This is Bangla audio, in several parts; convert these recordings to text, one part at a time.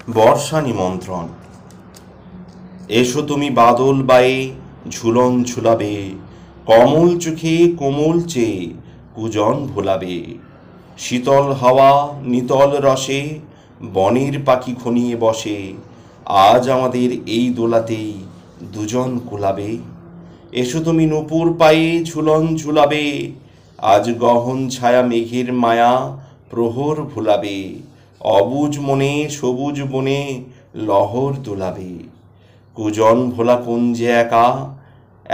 বর্ষা নিমন্ত্রণ। এসো তুমি বাদল বায়ে ঝুলন ঝুলাবে, কমল চোখে কোমল চেয়ে কুজন ভোলাবে। শীতল হাওয়া নিতল রসে বনের পাখি ঘনিয়ে বসে, আজ আমাদের এই দোলাতেই দুজন কুলাবে। এসো তুমি নূপুর পায়ে ঝুলন ঝুলাবে, আজ গহন ছায়া মেঘের মায়া প্রহর ভুলাবে। অবুজ মনে সবুজ বনে লহর দোলাবে। কুজন ভোলা কুঞ্জে একা,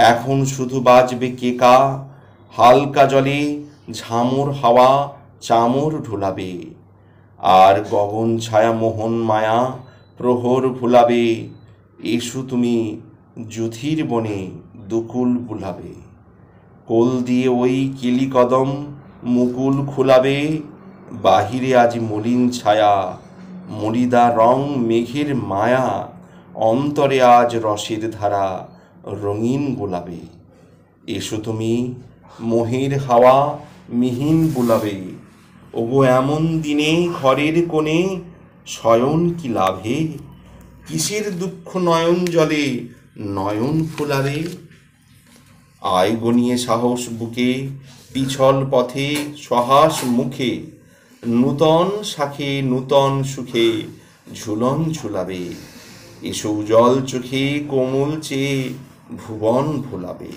এখন শুধু বাজবে কেকা। হালকা জলে ঝামুর হাওয়া চামর ঢোলাবে, আর গগন ছায়া মোহন মায়া প্রহর ভুলাবে। এসো তুমি যুথির বনে দুকুল বুলাবে, কোল দিয়ে ওই কিলি কদম মুকুল খুলাবে। বাহিরে আজ মলিন ছায়া মরিদা রং মেঘের মায়া, অন্তরে আজ রসের ধারা রঙিন গোলাবে। এসো তুমি মোহের হাওয়া মিহিন বুলাবে, ওগো এমন দিনে ঘরের কোণে শয়ন কি লাভে। কিসের দুঃখ নয়ন জলে নয়ন ফুলাবে। আয় গনিয়ে সাহস বুকে পিছল পথে সহাস মুখে, নূতন শাখে নূতন সুখে ঝুলন ঝুলাবে। এসো উজ্জ্বল চোখে কোমল চেয়ে ভুবন ভোলাবে।